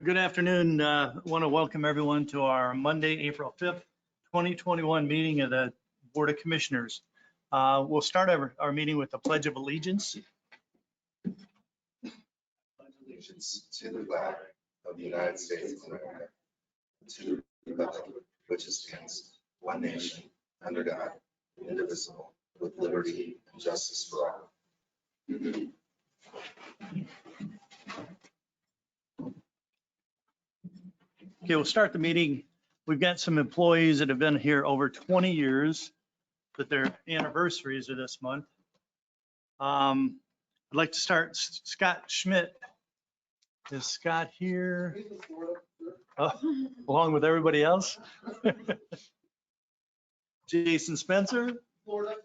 Good afternoon. I want to welcome everyone to our Monday, April 5th, 2021 meeting of the Board of Commissioners. We'll start our meeting with the Pledge of Allegiance. Pledge allegiance to the flag of the United States of America, to the republic which stands one nation under God, indivisible, with liberty and justice for all. Okay, we'll start the meeting. We've got some employees that have been here over 20 years, but their anniversaries are this month. I'd like to start Scott Schmidt. Is Scott here? Along with everybody else? Jason Spencer? Florida.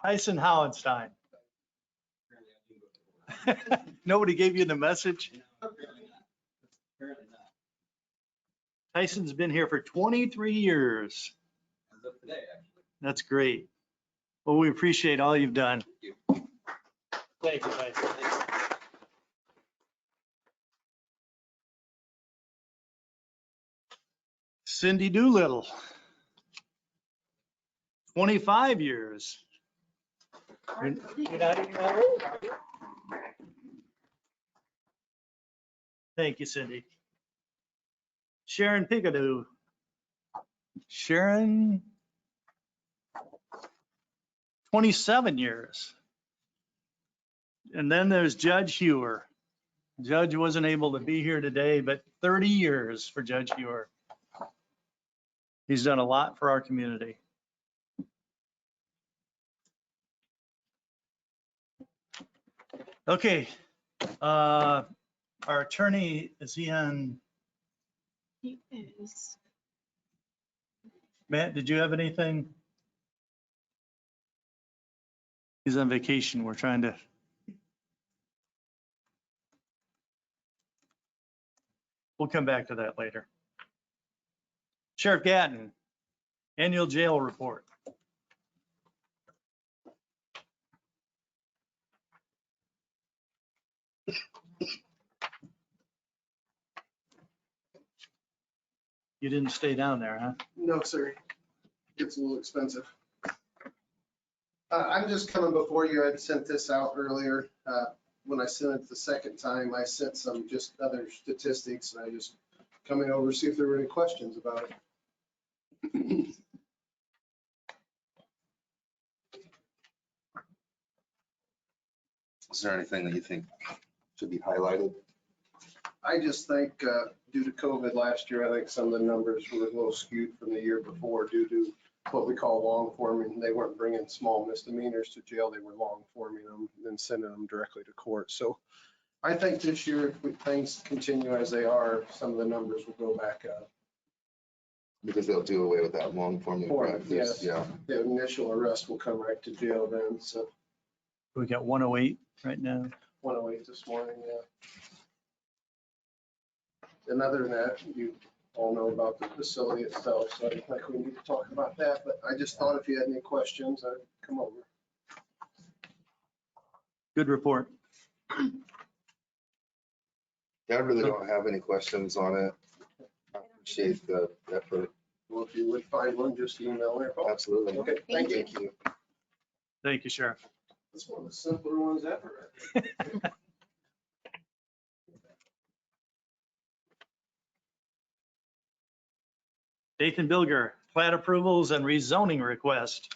Tyson Howenstein. Nobody gave you the message? Apparently not. Tyson's been here for 23 years. As of today, actually. That's great. Well, we appreciate all you've done. Thank you, Tyson. Cindy Doolittle. 25 years. You're not even that old, are you? Thank you, Cindy. Sharon Picadoo. Sharon, 27 years. And then there's Judge Hewer. Judge wasn't able to be here today, but 30 years for Judge Hewer. He's done a lot for our community. Okay. Our attorney, is he on? He is. Matt, did you have anything? He's on vacation. We're trying to. We'll come back to that later. Sheriff Gatton, annual jail report. You didn't stay down there, huh? No, sir. Gets a little expensive. I'm just coming before you. I'd sent this out earlier. When I sent it the second time, I sent some just other statistics, and I just coming over to see if there were any questions about it. Is there anything that you think should be highlighted? I just think due to COVID last year, I think some of the numbers were a little skewed from the year before due to what we call long forming. They weren't bringing small misdemeanors to jail. They were long forming them and then sending them directly to court. So I think this year, if things continue as they are, some of the numbers will go back up. Because they'll do away with that long forming practice. Yes. Yeah. The initial arrest will come right to jail then. So We got 108 right now. 108 this morning, yeah. And other than that, you all know about the facility itself, so I don't think we need to talk about that, but I just thought if you had any questions, I'd come over. Good report. I really don't have any questions on it. I appreciate the effort. Well, if you would find one, just email me. Absolutely. Okay, thank you. Thank you. Thank you, Sheriff. That's one of the simpler ones ever. Nathan Bilger, plat approvals and rezoning request.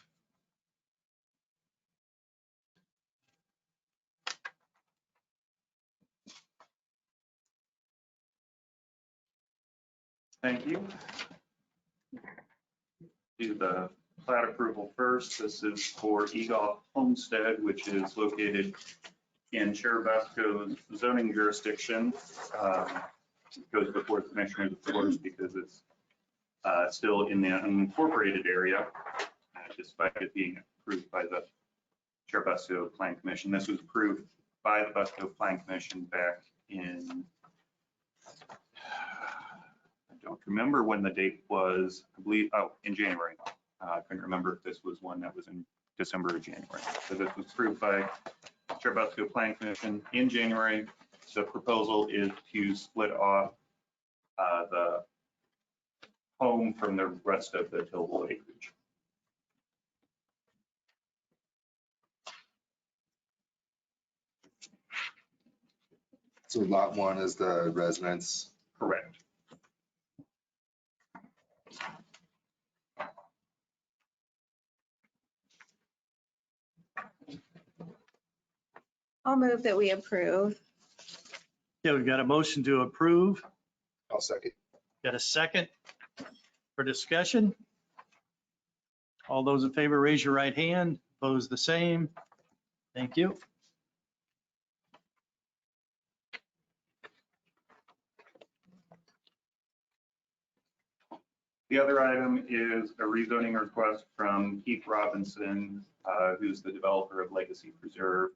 Thank you. Do the plat approval first. This is for Eagle Homestead, which is located in Chirubusco's zoning jurisdiction. It goes before the commissioners, of course, because it's still in the unincorporated area, despite it being approved by the Churubusco Plan Commission. This was approved by the Busco Plan Commission back in, I don't remember when the date was, I believe, in January. I couldn't remember if this was one that was in December or January. So this was approved by Churubusco Plan Commission in January. The proposal is to split off the home from the rest of the tillable acreage. So lot one is the residence. Correct. I'll move that we approve. Yeah, we've got a motion to approve. I'll second. Got a second for discussion? All those in favor, raise your right hand. Opposed, the same. Thank you. The other item is a rezoning request from Keith Robinson, who's the developer of Legacy Preserve.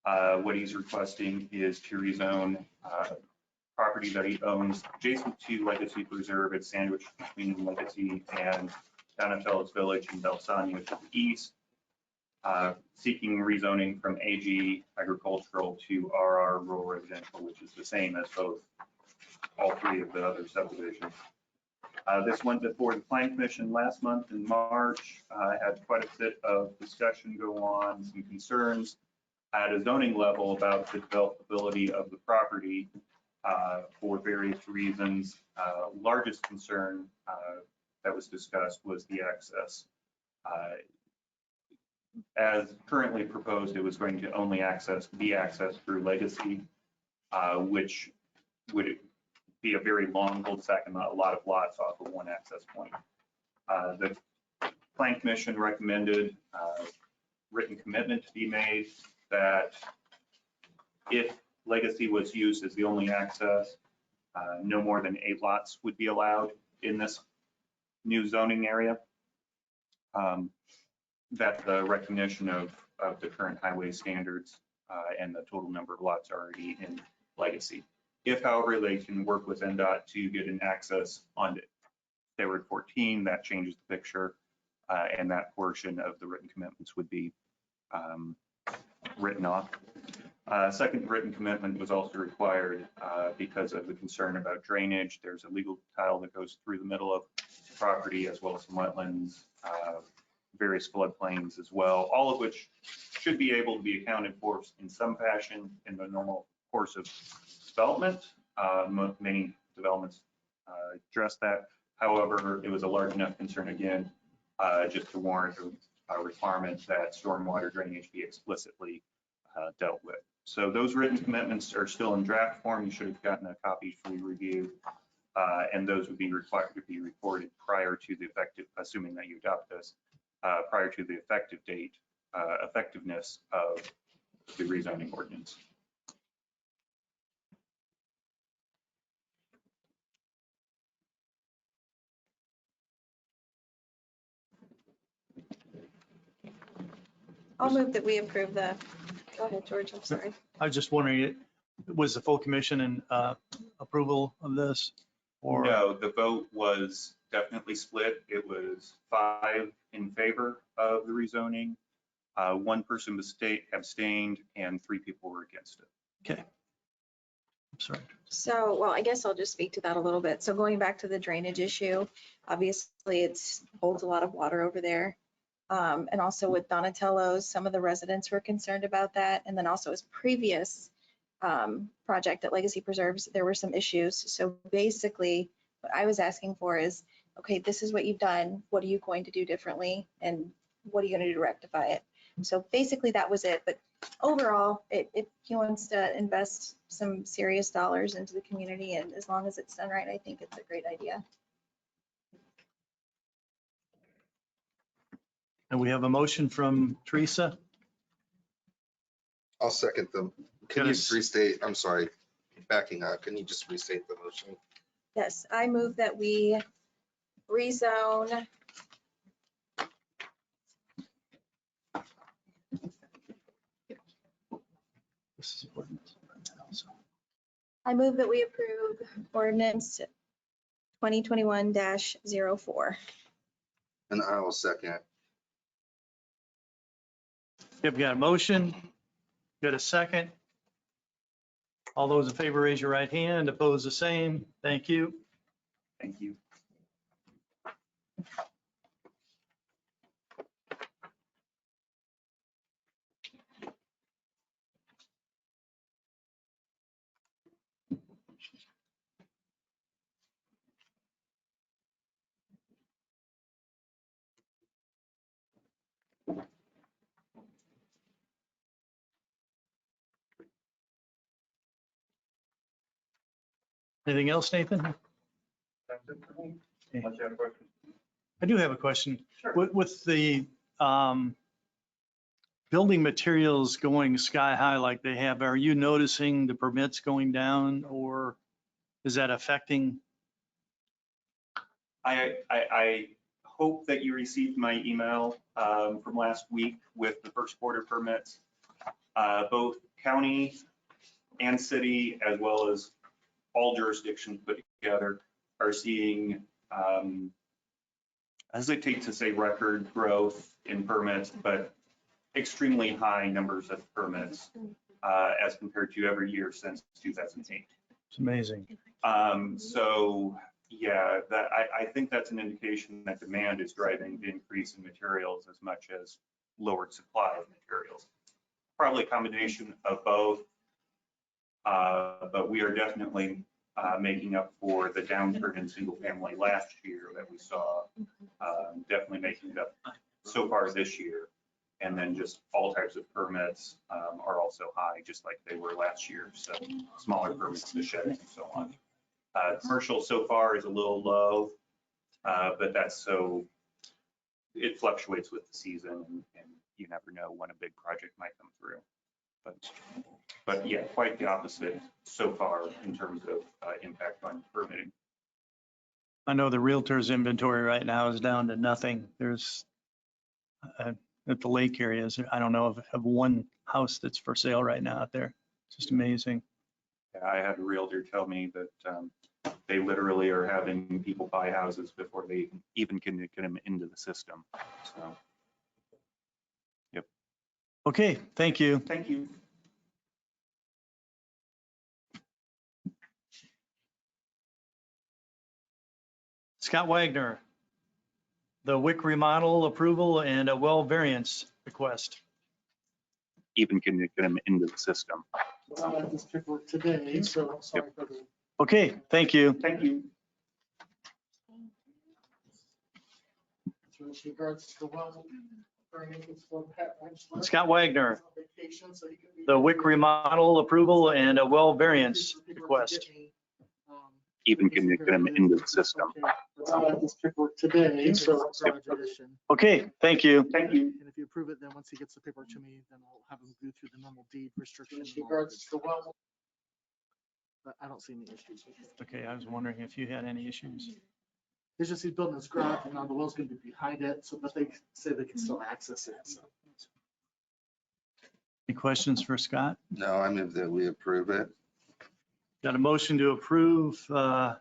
What he's requesting is to rezone property that he owns adjacent to Legacy Preserve. It's sandwiched between Legacy and Donatello's Village in Belsania to the east, seeking rezoning from AG agricultural to RR rural residential, which is the same as all three of the other subdivisions. This went before the Plan Commission last month in March. I had quite a bit of discussion go on, some concerns at a zoning level about the developability of the property for various reasons. Largest concern that was discussed was the access. As currently proposed, it was going to only be accessed through Legacy, which would be a very long cul-de-sac and a lot of lots off of one access point. The Plan Commission recommended written commitment to be made that if Legacy was used as the only access, no more than 8 lots would be allowed in this new zoning area. That the recognition of the current highway standards and the total number of lots already in Legacy. If, however, they can work with INDOT to get an access onto Fairward 14, that changes the picture, and that portion of the written commitments would be written off. Second written commitment was also required because of the concern about drainage. There's a legal tile that goes through the middle of the property, as well as some wetlands, various floodplains as well, all of which should be able to be accounted for in some fashion in the normal course of development. Many developments address that. However, it was a large enough concern again, just to warrant a requirement that stormwater drainage be explicitly dealt with. So those written commitments are still in draft form. You should have gotten a copy for your review, and those would be required to be recorded prior to the effective, assuming that you adopt this, prior to the effective date, effectiveness of the rezoning ordinance. I'll move that we approve the, go ahead, George, I'm sorry. I was just wondering, was the full commission in approval of this? Or No, the vote was definitely split. It was 5 in favor of the rezoning. 1 person abstained and 3 people were against it. Okay. I'm sorry. So, well, I guess I'll just speak to that a little bit. So going back to the drainage issue, obviously it holds a lot of water over there. And also with Donatello's, some of the residents were concerned about that. And then also his previous project at Legacy Preserves, there were some issues. So basically what I was asking for is, okay, this is what you've done. What are you going to do differently? And what are you going to do to rectify it? So basically that was it. But overall, if he wants to invest some serious dollars into the community, and as long as it's done right, I think it's a great idea. And we have a motion from Teresa. I'll second them. Can you Yes. restate, I'm sorry, backing up, can you just restate the motion? Yes, I move that we rezone This is ordinance. I move that we approve ordinance 2021-04. And I will second. Yep, we got a motion. Got a second. All those in favor, raise your right hand. Opposed, the same. Thank you. Thank you. Anything else, Nathan? That's it for me. Unless you have a question. I do have a question. Sure. With the building materials going sky high like they have, are you noticing the permits going down, or is that affecting? I hope that you received my email from last week with the first quarter permits. Both county and city, as well as all jurisdictions put together, are seeing, I hesitate to say record growth in permits, but extremely high numbers of permits as compared to every year since 2008. It's amazing. So yeah, I think that's an indication that demand is driving the increase in materials as much as lowered supply of materials. Probably a combination of both, but we are definitely making up for the downturn in single family last year that we saw, definitely making it up so far this year. And then just all types of permits are also high, just like they were last year. So smaller permits, the sheds and so on. Commercial so far is a little low, but that's so, it fluctuates with the season and you never know when a big project might come through. But yeah, quite the opposite so far in terms of impact on permitting. I know the realtor's inventory right now is down to nothing. There's at the lake areas, I don't know of one house that's for sale right now out there. It's just amazing. Yeah, I had a realtor tell me that they literally are having people buy houses before they even can get them into the system. So, yep. Okay, thank you. Thank you. Scott Wagner, the WIC remodel approval and a well variance request. Even can get them into the system. Well, I had this paperwork today, so I'm sorry for the. Okay, thank you. Thank you. With regards to the well. Scott Wagner, Vacation, so he can be- the WIC remodel approval and a well variance request. Even can get them into the system. Okay. Well, I had this paperwork today, so I'm sorry for this. Okay, thank you. Thank you. And if you approve it, then once he gets the paperwork to me, then I'll have him go through the normal deed restriction. With and all regards that. to the well. But I don't see any issues. with it. Okay, I was wondering if you had any issues. It's just he's building his garage and now the well's gonna be behind it, so, but they say they can still access it, so. Any questions for Scott? No, I move that we approve it. Got a motion to approve the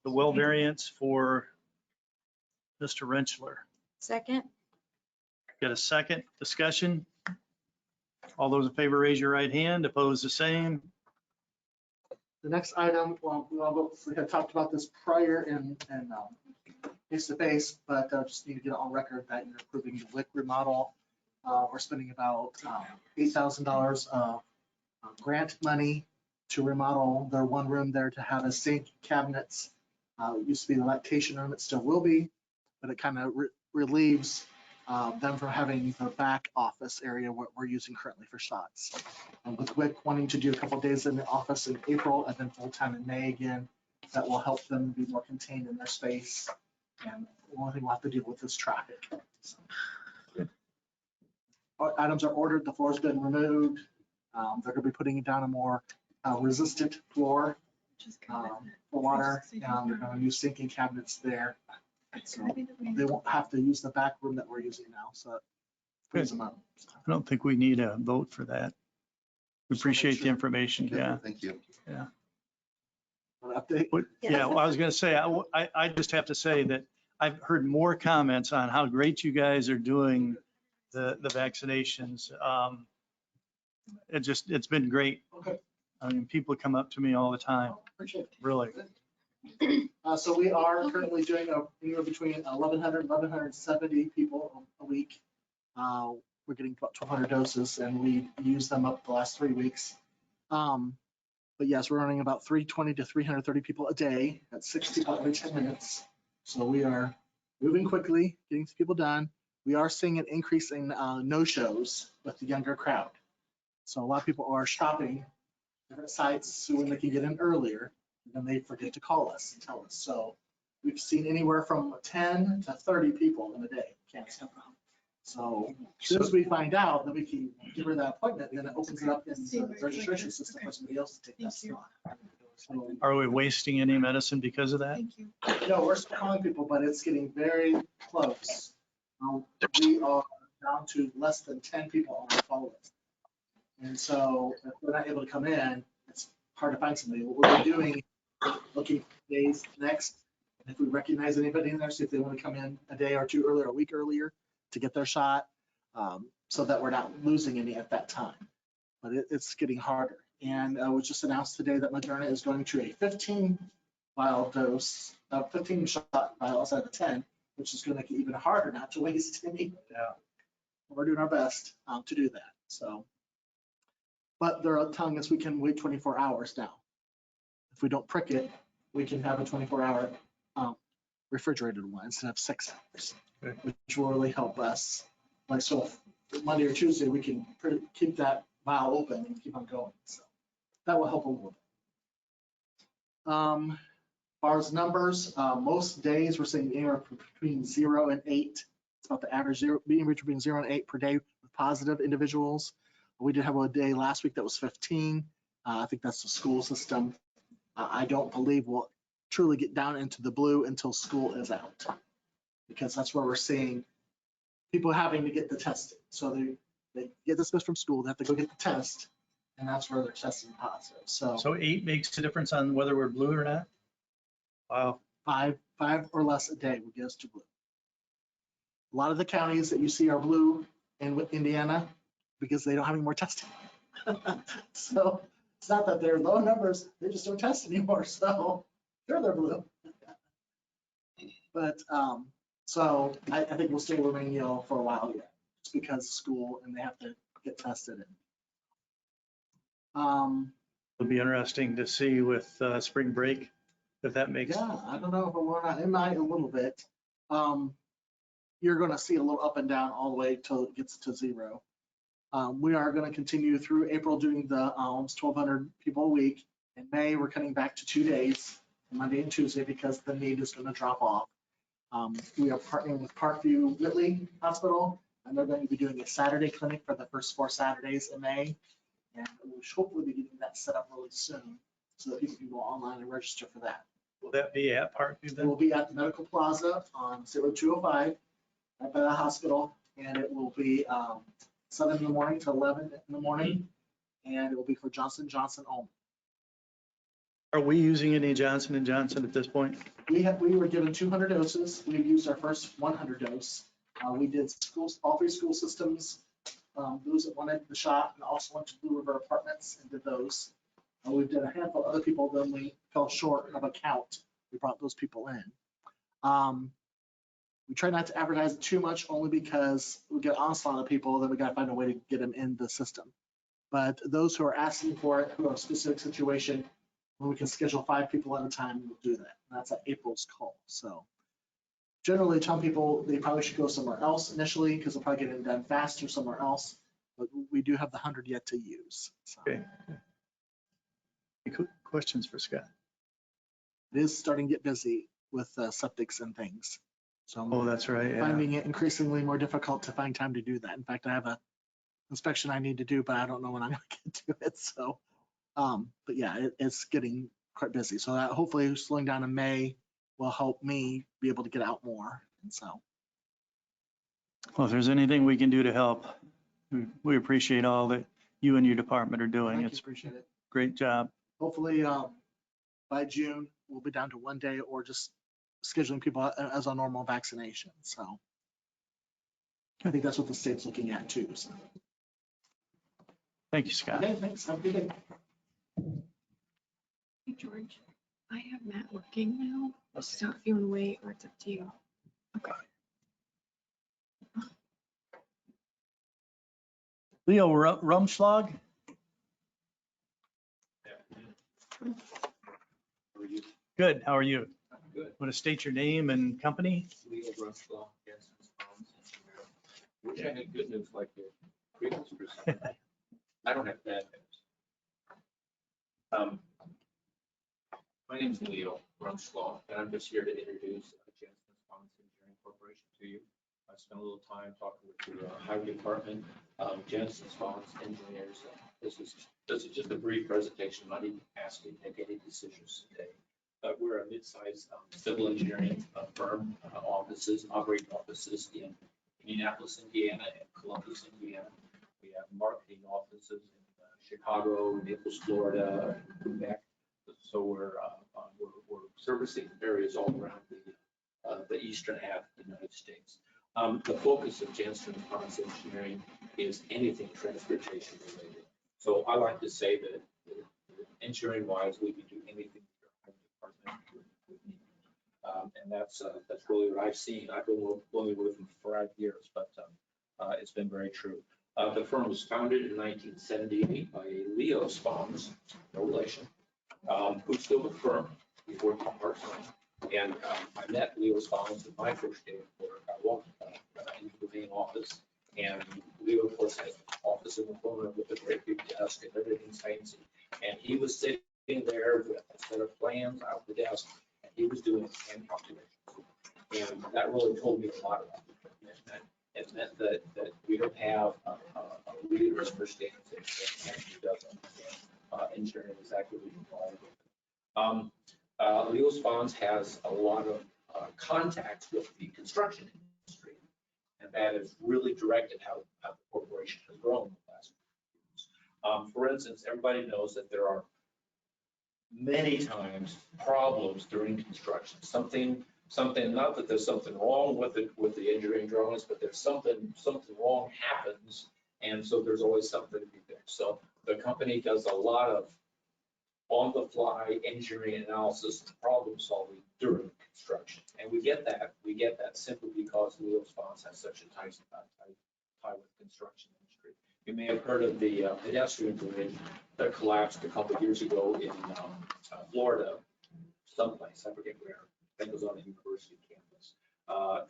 well variance for Mr. Rentschler. Second? Got a second discussion? All those in favor, raise your right hand. Opposed, the same. The next item, well, we had talked about this prior in face to face, but just need to get it on record that you're approving the WIC remodel. We're spending about $8,000 of grant money to remodel their one room there to have a sink, cabinets. It used to be the lactation room, it still will be, but it kind of relieves them from having the back office area what we're using currently for shots. With WIC wanting to do a couple of days in the office in April and then full-time in May again, that will help them be more contained in their space. And the only thing we'll have to deal with is traffic. So. Items are ordered, the floor's been removed. They're gonna be putting down a more resistant floor for water. And they're gonna use sinking cabinets there. So they won't have to use the back room that we're using now, so it frees them up. I don't think we need a vote for that. We appreciate the information, yeah. Thank you. Update. Yeah, well, I was gonna say, I just have to say that I've heard more comments on how great you guys are doing the vaccinations. It's been great. Okay. I mean, people come up to me all the time, Appreciate it. really. So we are currently doing anywhere between 1,100, 1,170 people a week. We're getting about 1,200 doses and we used them up the last 3 weeks. But yes, we're running about 320 to 330 people a day at 60 people every 10 minutes. So we are moving quickly, getting people done. We are seeing an increase in no-shows with the younger crowd. So a lot of people are shopping different sites so when they can get in earlier, and then they forget to call us and tell us. So we've seen anywhere from 10 to 30 people in a day cancel. So as soon as we find out, then we can give her that appointment, and then it opens it up in the registration system for somebody else to take that slot. So, Are we wasting any medicine because of that? no, we're still calling people, but it's getting very close. We are down to less than 10 people on our phone list. And so if we're not able to come in, it's hard to find somebody. What we're doing, looking for days next, and if we recognize anybody in there, see if they want to come in a day or two earlier, a week earlier to get their shot, so that we're not losing any at that time. But it's getting harder. And it was just announced today that Moderna is going to a 15 vial dose, 15 shot vials out of 10, which is going to make it even harder not to waste any. Yeah. We're doing our best to do that. So, but they're telling us we can wait 24 hours now. If we don't prick it, we can have a 24-hour refrigerated one instead of 6 hours, Okay. which will really help us. Like, so if Monday or Tuesday, we can keep that vial open and keep on going. So that will help a little bit. As far as numbers, most days we're seeing anywhere between 0 and 8. It's about the average being between 0 and 8 per day with positive individuals. We did have a day last week that was 15. I think that's the school system. I don't believe we'll truly get down into the blue until school is out, because that's where we're seeing people having to get the testing. So they get dismissed from school, they have to go get the test, and that's where they're testing positive. So 8 makes a difference on whether we're blue or not? Wow. Five or less a day would get us to blue. A lot of the counties that you see are blue in Indiana because they don't have any more testing. So it's not that they're low numbers, they just don't test anymore. So sure, they're blue. But so I think we'll still remain yellow for a while yet, just because of school and they have to get tested. It'll be interesting to see with spring break if that makes. Yeah, I don't know if we're not, it might a little bit. You're going to see a little up and down all the way till it gets to 0. We are going to continue through April doing the almost 1,200 people a week. In May, we're cutting back to 2 days, Monday and Tuesday, because the need is going to drop off. We are partnering with Parkview Whitley Hospital, and they're going to be doing a Saturday clinic for the first 4 Saturdays in May. And we should hopefully be getting that set up really soon so that people can go online and register for that. Will that be at Parkview It then? will be at the Medical Plaza on 0205 right by the hospital, and it will be 7 in the morning to 11 in the morning, and it will be for Johnson & Johnson only. Are we using any Johnson & Johnson at this point? We were given 200 doses. We used our first 100 dose. We did schools, all 3 school systems, those that wanted the shot, and also went to Blue River Apartments and did those. We did a handful of other people, then we fell short of a count. We brought those people in. We try not to advertise it too much, only because we get onslaught of people, then we got to find a way to get them in the system. But those who are asking for it, who have a specific situation, when we can schedule 5 people at a time, we'll do that. And that's at April's call. So generally tell people they probably should go somewhere else initially, because they'll probably get it done faster somewhere else. But we do have the 100 yet to use. So Okay. Any questions for Scott? it is starting to get busy with septics and things. So Oh, that's right. Yeah. finding it increasingly more difficult to find time to do that. In fact, I have a inspection I need to do, but I don't know when I'm going to get to it. So, but yeah, it's getting quite busy. So that hopefully slowing down in May will help me be able to get out more. And so, Well, if there's anything we can do to help, we appreciate all that you and your department are doing. thank you, It's a appreciate it. great job. Hopefully by June, we'll be down to 1 day or just scheduling people as a normal vaccination. So I think that's what the state's looking at too. So. Thank you, Scott. Okay, thanks. Have a good day. George, I have Matt working now, so if you want to wait, or it's up to you. Leo Rumschlag, good, how are you? Good. Want to state your name and company? Leo Rumschlag, Janseen, Spaans. Wish I had good news like your previous person. I don't have bad news. My name is Leo Rumschlag, and I'm just here to introduce Janseen Spaans Engineering Corporation to you. I spent a little time talking with the highway department, Janseen Spaans Engineers. This is just a brief presentation, not even asking to make any decisions today. We're a mid-sized civil engineering firm, operating offices in Indianapolis, Indiana, and Columbus, Indiana. We have marketing offices in Chicago, Naples, Florida, Quebec. So we're servicing areas all around the eastern half of the United States. The focus of Janseen Spaans Engineering is anything transportation related. So I like to say that engineering wise, we can do anything your highway department would need. And that's really what I've seen. I've been only with them for 5 years, but it's been very true. The firm was founded in 1978 by Leo Spaans, no relation, who's still with the firm. He's working part-time. And I met Leo Spaans in my first day of work. I walked into the main office, and Leo, of course, had an office in the corner with a great big desk and everything's fancy. And he was sitting there with a set of plans out the desk, and he was doing hand calculations. And that really told me a lot about it. It meant that we don't have a leader who understands it and actually does understand engineering exactly what involved with it. Leo Spaans has a lot of contacts with the construction industry, and that has really directed how the corporation has grown in the last few years. For instance, everybody knows that there are many times problems during construction. Something, not that there's something wrong with the engineering drawings, but there's something wrong happens, and so there's always something to be fixed. So the company does a lot of on-the-fly engineering analysis and problem solving during construction, and we get that simply because Leo Spaans has such a tie with construction industry. You may have heard of the pedestrian bridge that collapsed a couple of years ago in Florida, someplace, I forget where. I think it was on a university campus.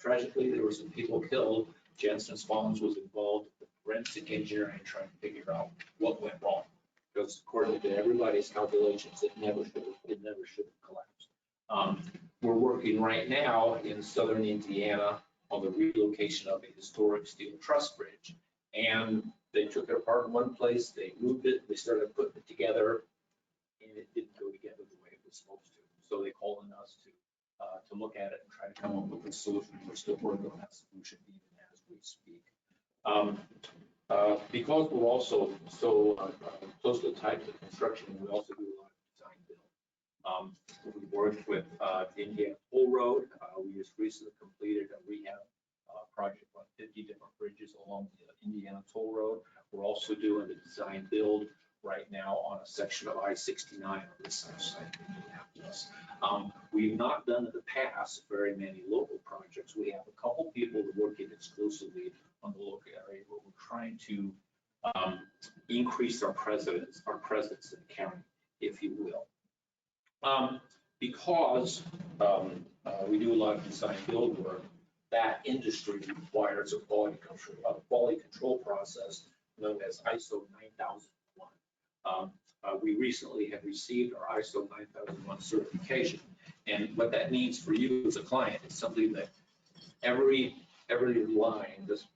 Tragically, there were some people killed. Janseen Spaans was involved with forensic engineering trying to figure out what went wrong. Because according to everybody's calculations, it never should have collapsed. We're working right now in southern Indiana on the relocation of a historic steel truss bridge. And they took it apart in one place, they moved it, they started putting it together, and it didn't go together the way it was supposed to. So they called on us to look at it and try to come up with a solution. We're still working on that solution even as we speak. Because we're also so closely tied to the construction, we also do a lot of design build. We worked with the Indiana Toll Road. We just recently completed a rehab project on 50 different bridges along the Indiana Toll Road. We're also doing the design build right now on a section of I-69 on this side of Indianapolis. We've not done in the past very many local projects. We have a couple people working exclusively on the local area, but we're trying to increase our presence in the county, if you will. Because we do a lot of design build work, that industry requires a quality control process known as ISO 9001. We recently have received our ISO 9001 certification, and what that means for you as a client is something that every line that's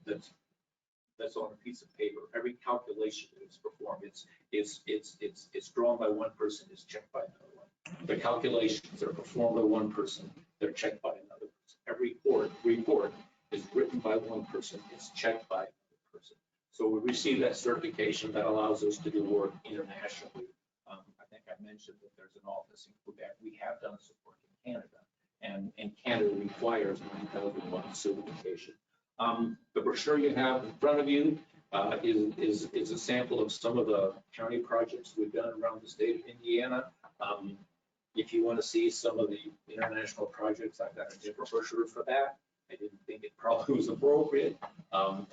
on a piece of paper, every calculation that is performed, it's drawn by one person, is checked by another one. The calculations are performed by one person, they're checked by another person. Every report is written by one person, it's checked by another person. So we received that certification that allows us to do work internationally. I think I mentioned that there's an office in Quebec. We have done some work in Canada, and Canada requires 9001 certification. The brochure you have in front of you is a sample of some of the county projects we've done around the state of Indiana. If you want to see some of the international projects, I've got a different brochure for that. I didn't think it probably was appropriate for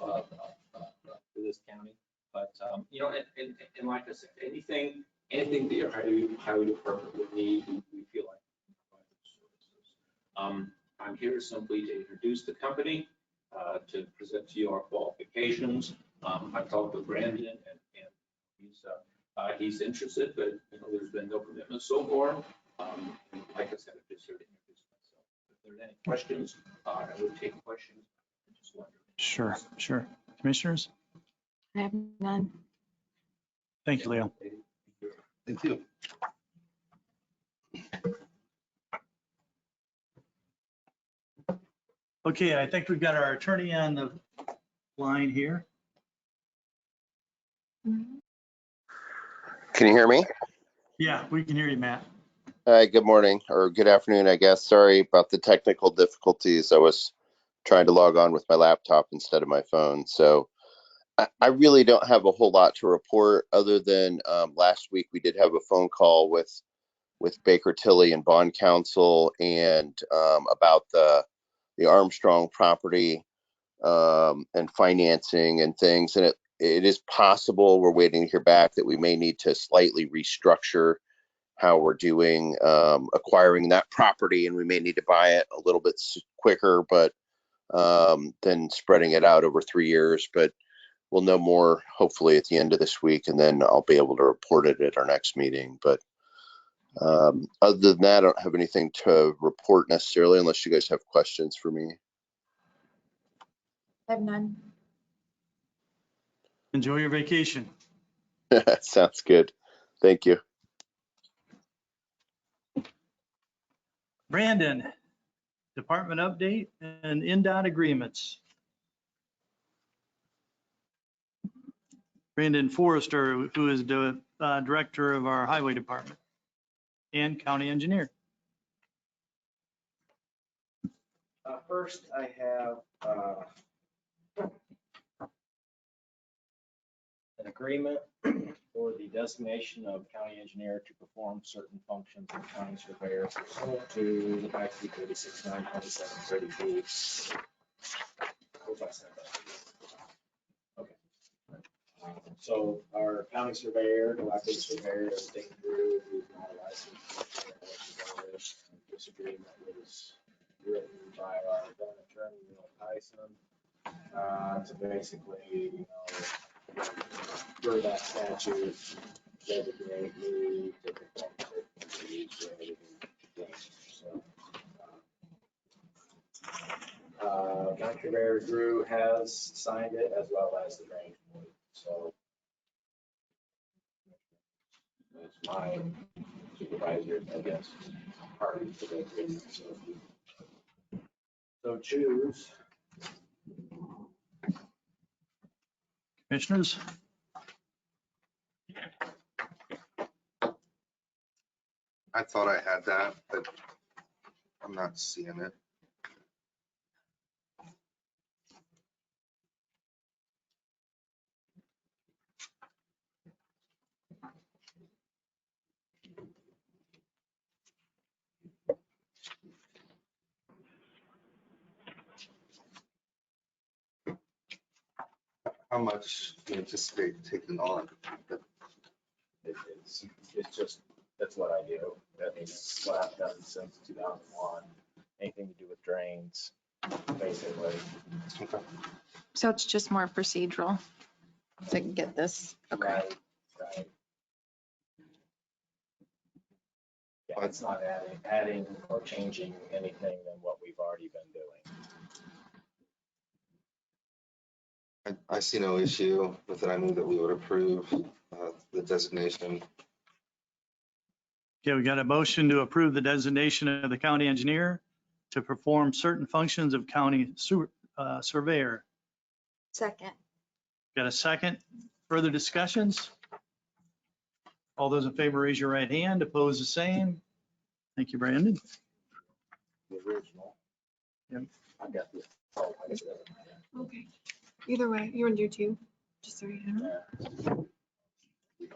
this county. But, you know, and like I said, anything that your highway department would need, we feel like. we can provide those services. I'm here simply to introduce the company, to present to you our qualifications. I talked with Brandon and he's interested, but you know, there's been no commitment so far. Like I said, I'm just here to introduce myself. If there's any questions, I would take questions. I just wondered. Sure, sure. Commissioners? I have none. Thank you, Leo. Thank you. Okay, I think we've got our attorney on the line here. Mhm. Can you hear me? Yeah, we can hear you, Matt. Hi, good morning or good afternoon, I guess. Sorry about the technical difficulties. I was trying to log on with my laptop instead of my phone. So I really don't have a whole lot to report other than last week we did have a phone call with Baker Tilly and Bond Counsel and about the Armstrong property and financing and things. And it is possible, we're waiting to hear back, that we may need to slightly restructure how we're doing acquiring that property, and we may need to buy it a little bit quicker, but then spreading it out over 3 years. But we'll know more hopefully at the end of this week, and then I'll be able to report it at our next meeting. But other than that, I don't have anything to report necessarily, unless you guys have questions for me. I have none. Enjoy your vacation. Sounds good. Thank you. Brandon, department update and INDOT agreements. Brandon Forrester, who is the director of our highway department and county engineer. First, I have an agreement for the designation of county engineer to perform certain functions of county surveyor pursuant to the Act 36/9/27/30B. Hope I said that. Okay. So our county surveyor, elected surveyor, is taken through, we've not licensed. This agreement was written by our then attorney, Neil Tyson, to basically, you know, for that statute, designate me to perform certain duties related to things. So, County Surveyor Drew has signed it as well as the drainage board. So it's my supervisor, I guess, party to the agreement. So choose. Commissioners? I thought I had that, but I'm not seeing it. How much do you anticipate taking on? It's just, that's what I do. I mean, it's what I've done since 2001. Anything to do with drains, basically. Okay. So it's just more procedural to get this. Okay. Right. Yeah, it's not adding or changing anything than what we've already been doing. I see no issue with it. I move that we would approve the designation. Okay, we got a motion to approve the designation of the county engineer to perform certain functions of county surveyor. Second. Got a second? Further discussions? All those in favor, raise your right hand. Opposed, the same. Thank you, Brandon. The original. Yep. I've got this. Oh, I guess it doesn't matter. Okay. Either way, you want to do two? Just so you know. Yeah.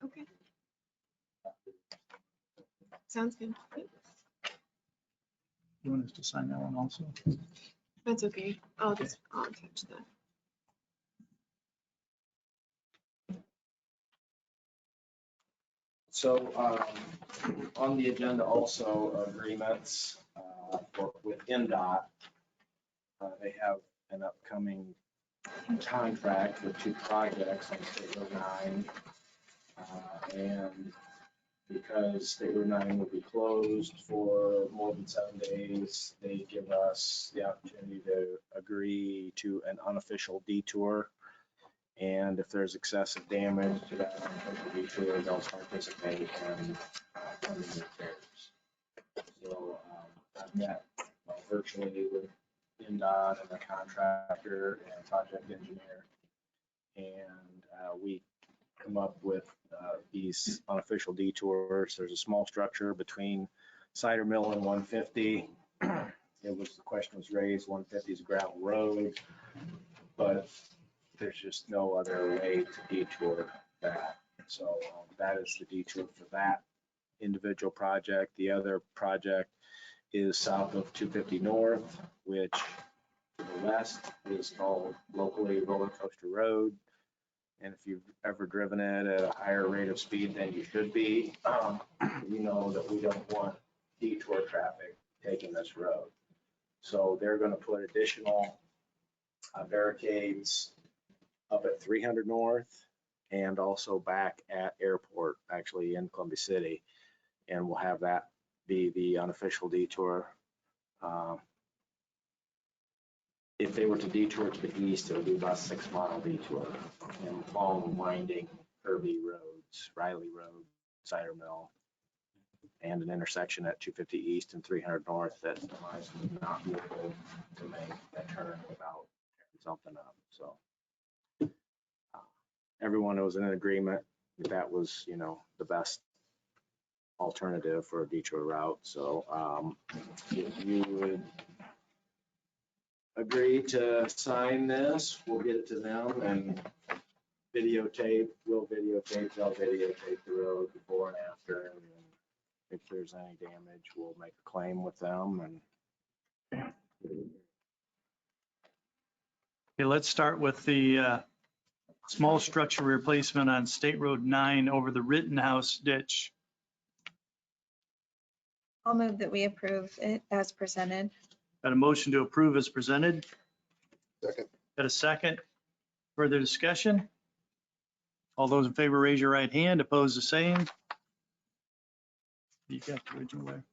Okay. Sounds good. You want us to sign that one also? That's okay. I'll attach that. So on the agenda also agreements with INDOT. They have an upcoming contract with 2 projects on State Road 9. And because State Road 9 will be closed for more than 7 days, they give us the opportunity to agree to an unofficial detour. And if there's excessive damage to that unofficial detour, they'll participate in funding the repairs. So I've met virtually with INDOT and the contractor and project engineer. And we come up with these unofficial detours. There's a small structure between Cider Mill and 150. The question was raised, 150 is a gravel road, but there's just no other way to detour that. So that is the detour for that individual project. The other project is south of 250 North, which to the west is called locally Roller Coaster Road. And if you've ever driven it at a higher rate of speed than you should be, you know that we don't want detour traffic taking this road. So they're going to put additional barricades up at 300 North and also back at Airport, actually in Columbia City. And we'll have that be the unofficial detour. If they were to detour to the east, it would be about a 6-mile detour and long winding curvy roads, Riley Road, Cider Mill, and an intersection at 250 East and 300 North that semis would not be able to make that turn without tearing something up. So everyone was in agreement that was, you know, the best alternative for a detour route. So if you would agree to sign this, we'll get it to them and videotape, they'll videotape the road before and after. And if there's any damage, we'll make a claim with them. And Okay, let's start with the small structure replacement on State Road 9 over the Rittenhouse ditch. I'll move that we approve it as presented. Got a motion to approve as presented. Second. Got a second. Further discussion? All those in favor, raise your right hand. Opposed, the same. You got the original there.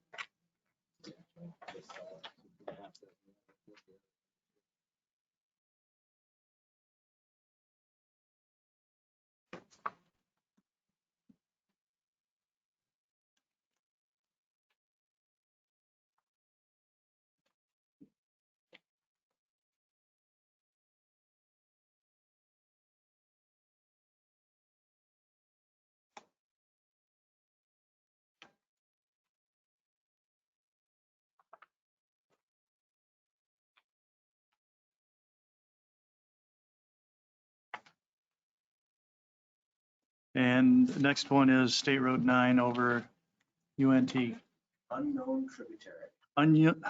And the next one is State Road 9 over UNT. unknown tributary.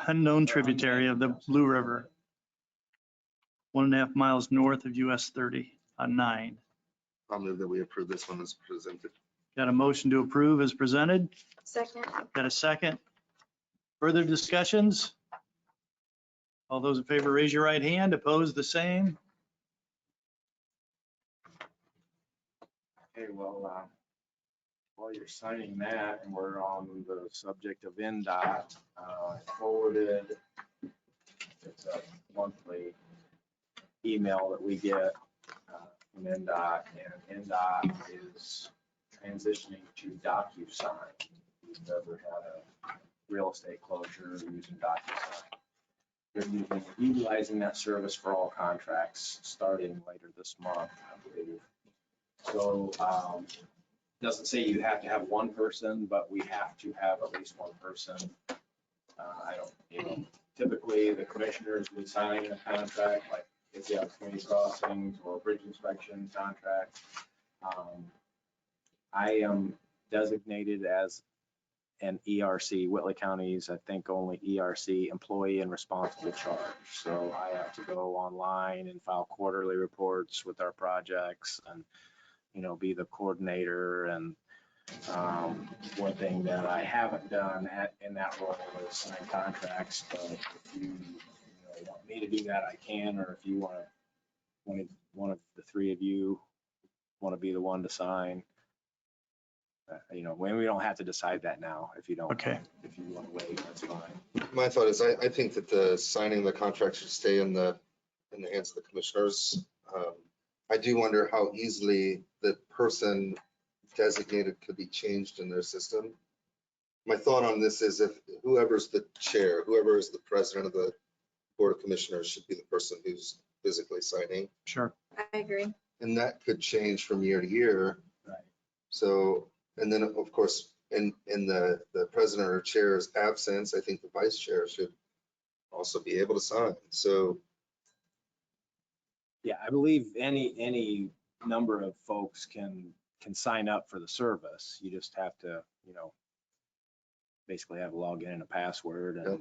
Unknown tributary of the Blue River. 1.5 miles north of US 30 on 9. I'll move that we approve this one as presented. Got a motion to approve as presented. Second. Got a second. Further discussions? All those in favor, raise your right hand. Opposed, the same. Okay, well, while you're signing that and we're on the subject of INDOT, I forwarded, it's a monthly email that we get from INDOT, and INDOT is transitioning to Docusign. If you've ever had a real estate closure using Docusign, they're utilizing that service for all contracts starting later this month, I believe. So doesn't say you have to have one person, but we have to have at least one person. Typically the commissioners would sign a contract, like if you have community crossings or bridge inspection contract. I am designated as and ERC, Whitley County's, I think only ERC, employee and responsible charge. So I have to go online and file quarterly reports with our projects and, be the coordinator. And one thing that I haven't done in that role is sign contracts, but if you want me to do that, I can, or if you want one of the three of you want to be the one to sign, when we don't have to decide that now, if you don't. Okay. If you want to wait, that's fine. My thought is, I think that the signing of the contract should stay in the hands of the commissioners. I do wonder how easily the person designated could be changed in their system. My thought on this is if whoever's the chair, whoever is the president of the Board of Commissioners should be the person who's physically signing. Sure. I agree. And that could change from year to year. Right. So, and then of course, in the president or chair's absence, I think the vice chair should also be able to sign. So, Yeah, I believe any number of folks can sign up for the service. You just have to, basically have a login and a password, and Yep.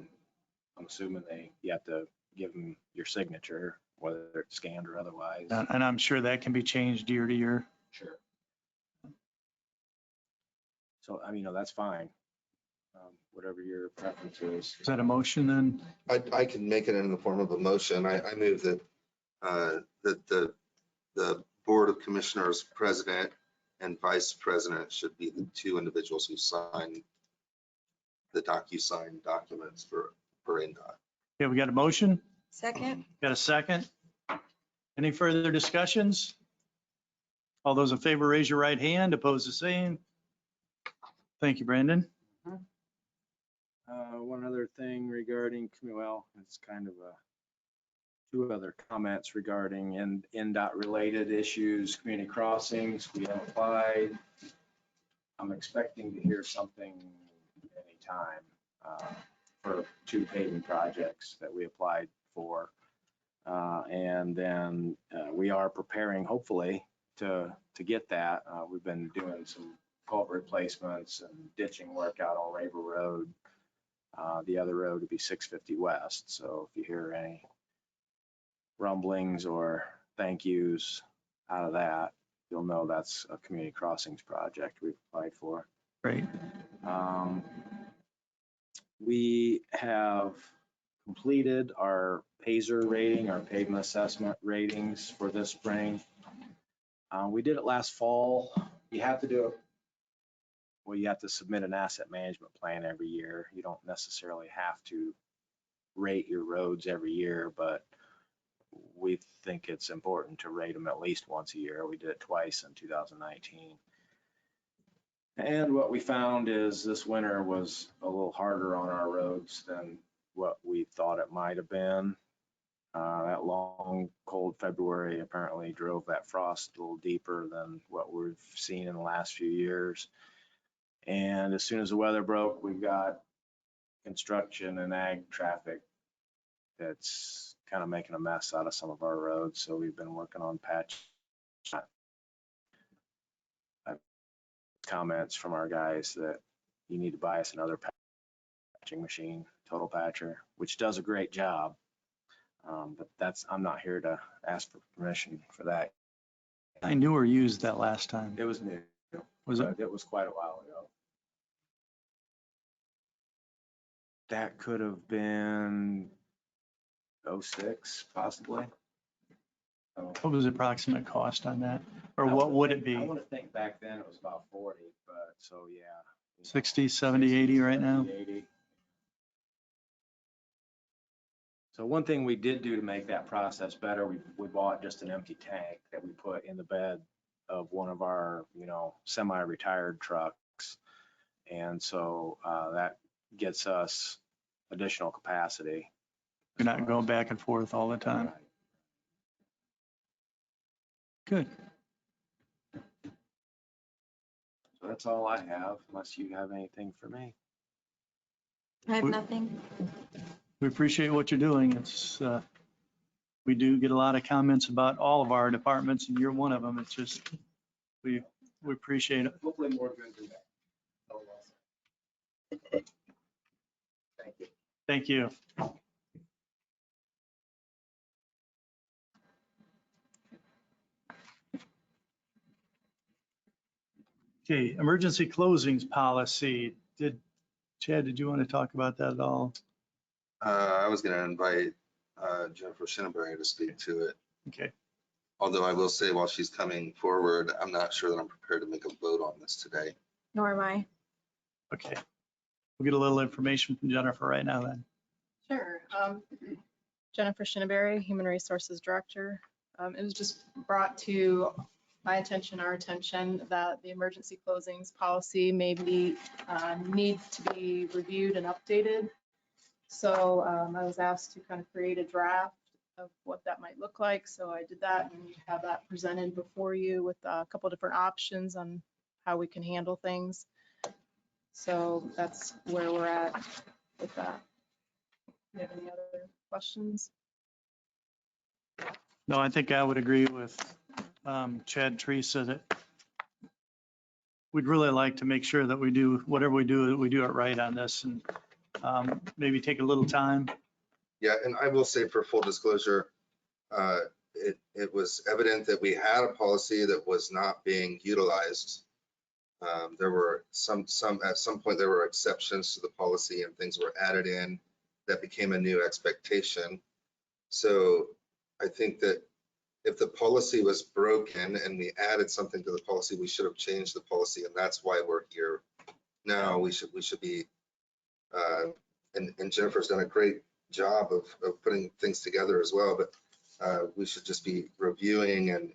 I'm assuming you have to give them your signature, whether it's scanned or otherwise. And I'm sure that can be changed year to year. Sure. So, that's fine. Whatever your preference is. Is that a motion then? I can make it in the form of a motion. I move that that the Board of Commissioners president and vice president should be the two individuals who sign the Docusign documents for INDOT. Okay, we got a motion? Second? Got a second? Any further discussions? All those in favor, raise your right hand. Opposed, the same. Thank you, Brandon. One other thing regarding, it's kind of two other comments regarding INDOT related issues, community crossings. We have applied. I'm expecting to hear something anytime for 2 paving projects that we applied for. And then we are preparing, hopefully, to get that. We've been doing some culvert replacements and ditching work out on Raver Road. The other road would be 650 West. So if you hear any rumblings or thank yous out of that, you'll know that's a community crossings project we've applied for. Great. We have completed our PASER rating, our pavement assessment ratings for this spring. We did it last fall. You have to do it. Well, you have to submit an asset management plan every year. You don't necessarily have to rate your roads every year, but we think it's important to rate them at least once a year. We did it twice in 2019. And what we found is this winter was a little harder on our roads than what we thought it might have been. That long, cold February apparently drove that frost a little deeper than what we've seen in the last few years. And as soon as the weather broke, we've got construction and ag traffic that's kind of making a mess out of some of our roads. So we've been working on patch comments from our guys that you need to buy us another patching machine, Total Patcher, which does a great job. But I'm not here to ask for permission for that. I knew or used that last time. It was new. Was it? It was quite a while ago. That could have been 06, possibly. What was the approximate cost on that? Or what would it be? I want to think back then it was about 40, but so yeah. 60, 70, 80 right now? 80. So one thing we did do to make that process better, we bought just an empty tank that we put in the bed of one of our, semi-retired trucks. And so that gets us additional capacity. You're not going back and forth all the time. Right. Good. So that's all I have, unless you have anything for me. I have nothing. We appreciate what you're doing. It's, we do get a lot of comments about all of our departments and you're one of them. It's just, we appreciate it. Hopefully more good than that. Thank you. Thank you. Okay, emergency closings policy. Chad, did you want to talk about that at all? I was going to invite Jennifer Schinneberger to speak to it. Okay, Although I will say while she's coming forward, I'm not sure that I'm prepared to make a vote on this today. Nor am I. okay. We'll get a little information from Jennifer right now then. Sure. Jennifer Schinneberry, Human Resources Director. It was just brought to my attention, our attention, that the emergency closings policy maybe needs to be reviewed and updated. So I was asked to kind of create a draft of what that might look like. So I did that and have that presented before you with a couple different options on how we can handle things. So that's where we're at with that. Do you have any other questions? No, I think I would agree with Chad, Teresa, that we'd really like to make sure that we do, whatever we do it right on this, and maybe take a little time. Yeah, and I will say for full disclosure, it was evident that we had a policy that was not being utilized. There were at some point there were exceptions to the policy and things were added in that became a new expectation. So I think that if the policy was broken and we added something to the policy, we should have changed the policy, and that's why we're here now. We should be, and Jennifer's done a great job of putting things together as well, but we should just be reviewing and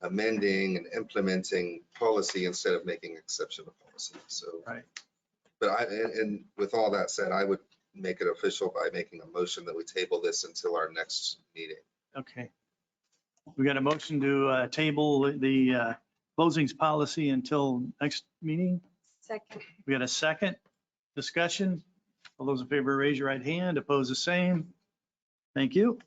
amending and implementing policy instead of making exception to policy. So, Right. But and with all that said, I would make it official by making a motion that we table this until our next meeting. Okay. We got a motion to table the closings policy until next meeting. Second. We got a second discussion. All those in favor, raise your right hand. Opposed, the same. Thank you.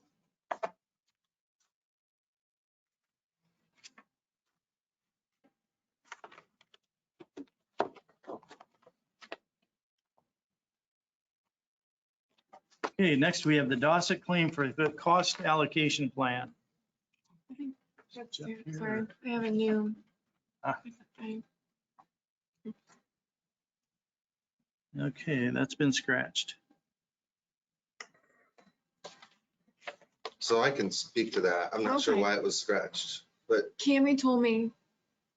Okay, next we have the Dorset claim for the cost allocation plan. I think that's Jeff it. here. Sorry, I have a new. Ah. I- Okay, that's been scratched. So I can speak to that. I'm not sure Okay. why it was scratched, but Cammy told me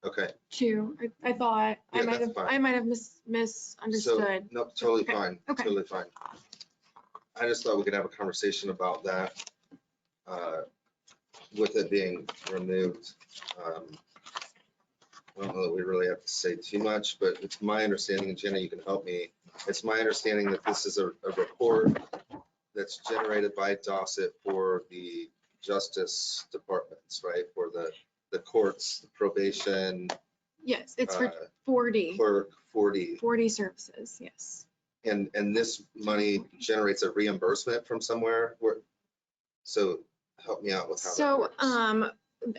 okay. to. I thought Yeah, that's fine. I might have So, misunderstood. no, totally Okay, fine, okay. totally fine. I just thought we could have a conversation about that with it being removed. I don't know that we really have to say too much, but it's my understanding, and Jenna, you can help me. It's my understanding that this is a report that's generated by Dorset for the justice departments, right? For the courts, the probation, Yes, it's for uh, 40 clerk, 40. services. Yes. And this money generates a reimbursement from somewhere where, so help me out with how that So, works.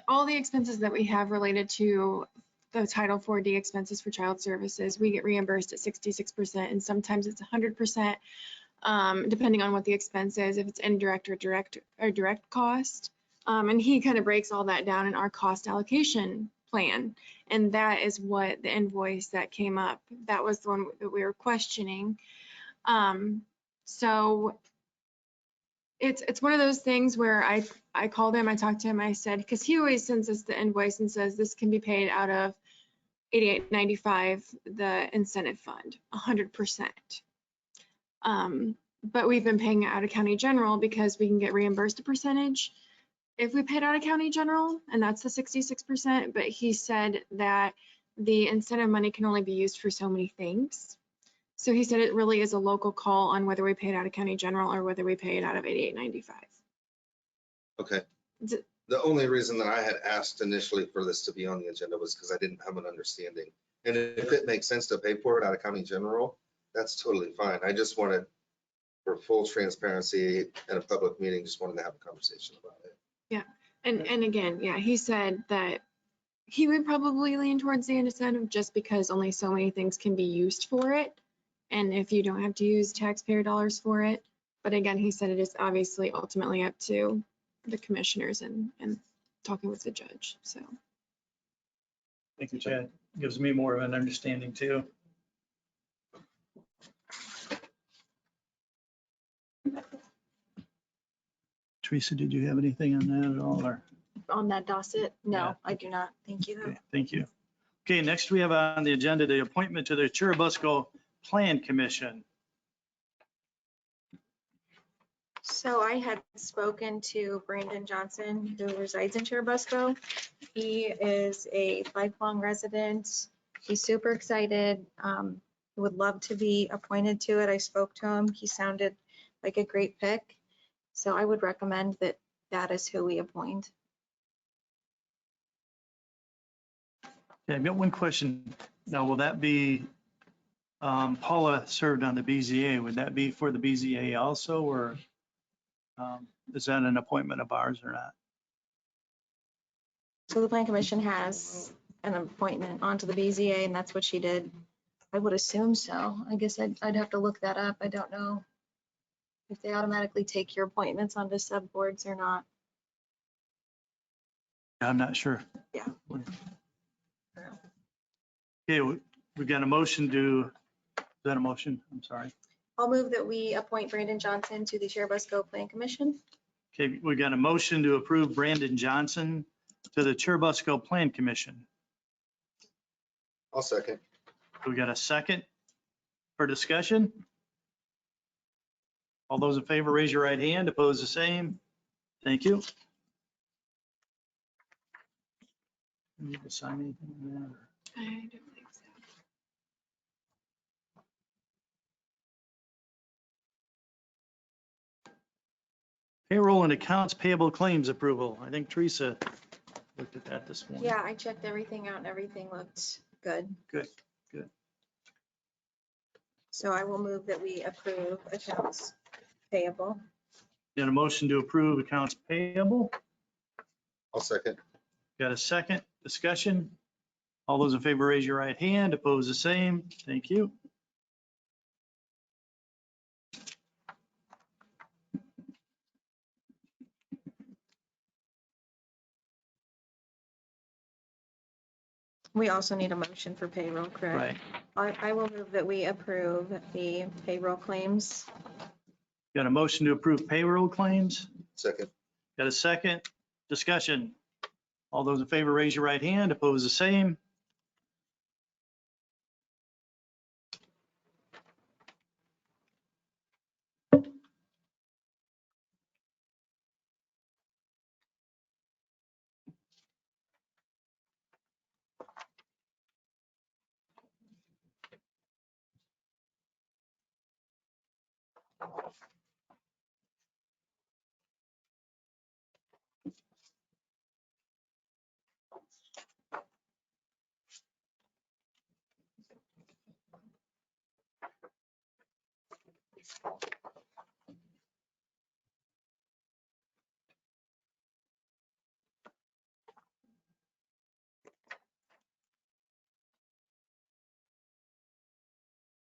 all the expenses that we have related to the Title 4D expenses for child services, we get reimbursed at 66%, and sometimes it's 100%, depending on what the expense is, if it's indirect or direct cost. And he kind of breaks all that down in our cost allocation plan. And that is what the invoice that came up, that was the one that we were questioning. So it's one of those things where I called him, I talked to him, I said, because he always sends us the invoice and says this can be paid out of 8895, the incentive fund, 100%. But we've been paying it out of county general because we can get reimbursed a percentage if we paid out of county general, and that's the 66%. But he said that the incentive money can only be used for so many things. So he said it really is a local call on whether we pay it out of county general or whether we pay it out of 8895. Okay. D- The only reason that I had asked initially for this to be on the agenda was because I didn't have an understanding. And if it makes sense to pay for it out of county general, that's totally fine. I just wanted, for full transparency at a public meeting, just wanted to have a conversation about it. And again, yeah, he said that he would probably lean towards the incentive just because only so many things can be used for it. and if you don't have to use taxpayer dollars for it. But again, he said it is obviously ultimately up to the commissioners and talking with the judge, so. Thank you, Chad. Gives me more of an understanding too. Teresa, did you have anything on that at all, or? On that docket? Yeah. No, I do not. Thank you. Okay, thank you. Okay, next we have on the agenda the appointment to the Churubusco Plan Commission. So I had spoken to Brandon Johnson, who resides in Chirobusco. He is a lifelong resident. He's super excited. Would love to be appointed to it. I spoke to him. He sounded like a great pick. So I would recommend that that is who we appoint. Yeah, I've got one question. Now, will that be, Paula served on the BZA. Would that be for the BZA also, or is that an appointment of ours or not? So the Plan Commission has an appointment onto the BZA, and that's what she did. I would assume so. I guess I'd have to look that up. I don't know if they automatically take your appointments onto subboards or not. I'm not sure. Yeah. Okay, we got a motion to, is that a motion? I'm sorry. I'll move that we appoint Brandon Johnson to the Chirubusco Plan Commission. Okay, we got a motion to approve Brandon Johnson to the Churubusco Plan Commission. I'll second. We got a second for discussion. All those in favor, raise your right hand. Opposed, the same. Thank you. Need to sign anything on that, or? I don't think so. Payroll and accounts payable claims approval. I think Teresa looked at that this morning. Yeah, I checked everything out and everything looked good. Good, good. So I will move that we approve accounts payable. Got a motion to approve accounts payable. I'll second. Got a second discussion. All those in favor, raise your right hand. Opposed, the same. Thank you. We also need a motion for payroll, correct? Right. I will move that we approve the payroll claims. Got a motion to approve payroll claims. Second. Got a second discussion. All those in favor, raise your right hand. Opposed, the same.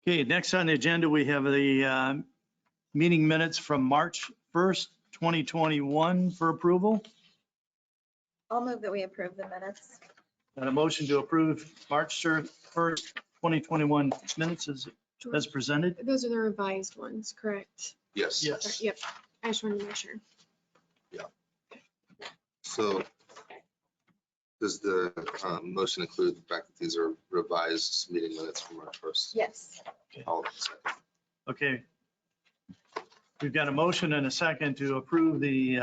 Okay, next on the agenda, we have the meeting minutes from March 1st, 2021 for approval. I'll move that we approve the minutes. Got a motion to approve March 1st, 2021 minutes as presented. Those are the revised ones, correct? Yes. Yes. Yep, I just wanted to make sure. So does the motion include the fact that these are revised meeting minutes from our first? Yes. I'll second. Okay. We've got a motion and a second to approve the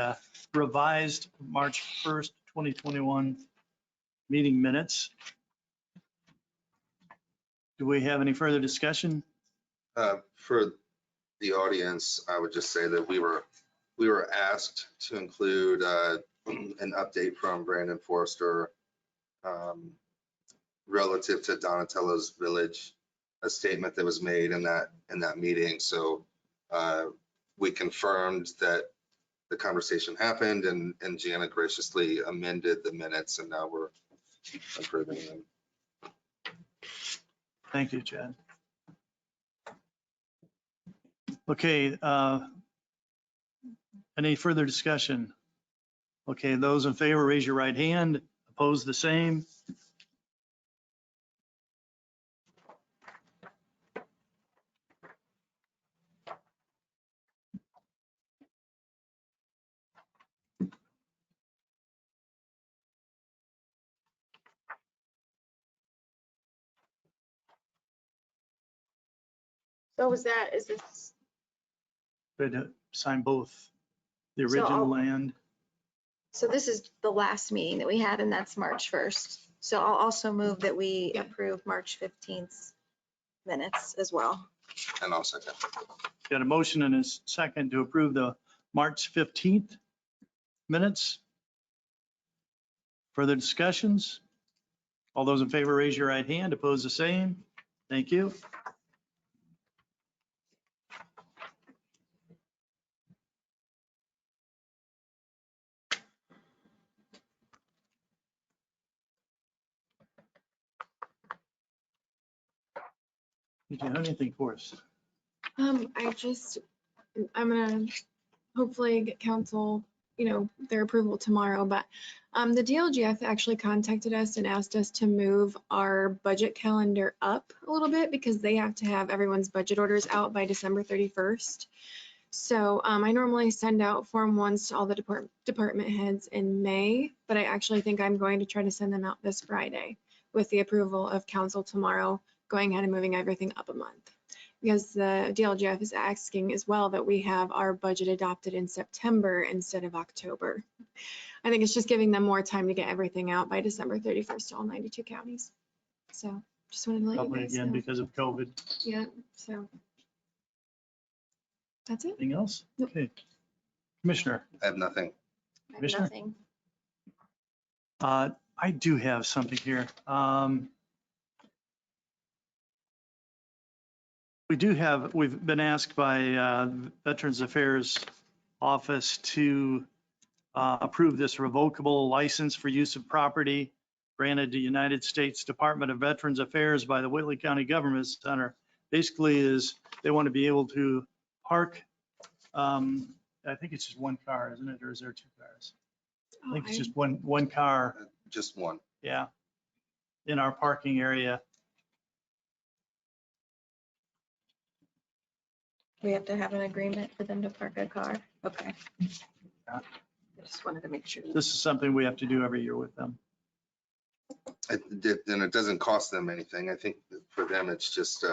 revised March 1st, 2021 meeting minutes. Do we have any further discussion? For the audience, I would just say that we were asked to include an update from Brandon Forrester relative to Donatello's Village, a statement that was made in that meeting. So we confirmed that the conversation happened, and Janet graciously amended the minutes, and now we're approving them. Thank you, Chad. Okay, any further discussion? Okay, those in favor, raise your right hand. Opposed, the same. So is this, Good to sign both the So original I'll- land. So this is the last meeting that we had, and that's March 1st. So I'll also move that we Yep. approve March 15th minutes as well. And I'll second. Got a motion and a second to approve the March 15th minutes. Further discussions? All those in favor, raise your right hand. Opposed, the same. Thank you. Did you have anything for us? I'm gonna hopefully get council, their approval tomorrow, but the DLGF actually contacted us and asked us to move our budget calendar up a little bit because they have to have everyone's budget orders out by December 31st. So I normally send out Form 1s to all the department heads in May, but I actually think I'm going to try to send them out this Friday with the approval of council tomorrow, going ahead and moving everything up a month. Because the DLGF is asking as well that we have our budget adopted in September instead of October. I think it's just giving them more time to get everything out by December 31st to all 92 counties. So just wanted to let you Probably guys again know. because of COVID. Yeah, so that's it. Anything else? Nope. Okay. Commissioner, I have nothing. I have Commissioner? nothing. I do have something here. We've been asked by Veterans Affairs Office to approve this revocable license for use of property granted to United States Department of Veterans Affairs by the Whitley County Government Center. Basically is they want to be able to park, I think it's just one car, isn't it? Or is there two cars? I think it's just one car, Just one. yeah, in our parking area. We have to have an agreement for them to park a car. Okay. Yeah. I just wanted to make sure. This is something we have to do every year with them. And it doesn't cost them anything. I think that for them, it's just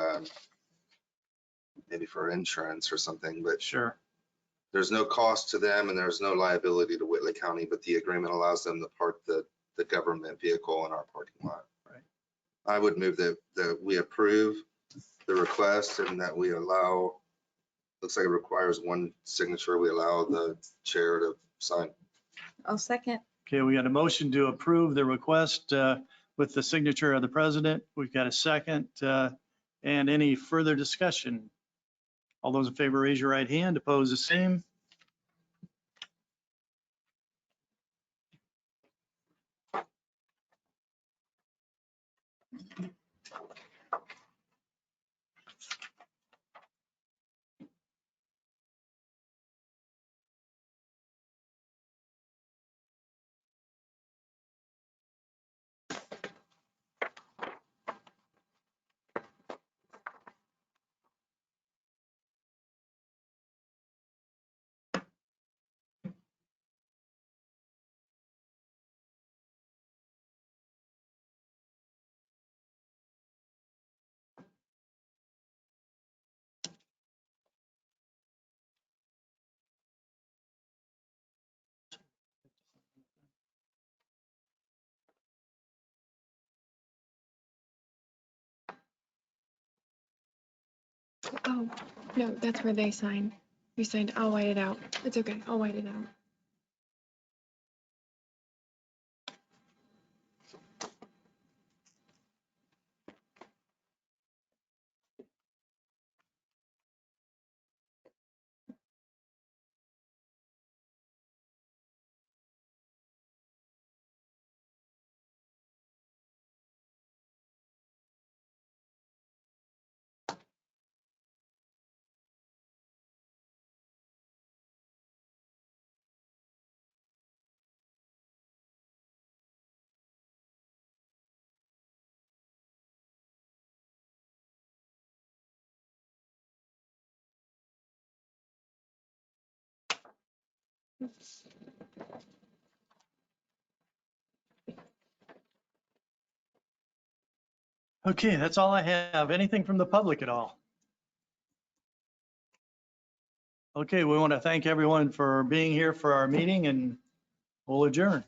maybe for insurance or something, but Sure. there's no cost to them and there's no liability to Whitley County, but the agreement allows them to park the government vehicle in our parking lot. Right. I would move that we approve the request and that we allow, looks like it requires one signature. We allow the chair to sign. I'll second. Okay, we got a motion to approve the request with the signature of the president. We've got a second. And any further discussion? All those in favor, raise your right hand. Opposed, the same. Oh, no, that's where they sign. You signed, I'll white it out. It's okay, I'll white it out. Okay, that's all I have. Anything from the public at all? Okay, we want to thank everyone for being here for our meeting and we'll adjourn.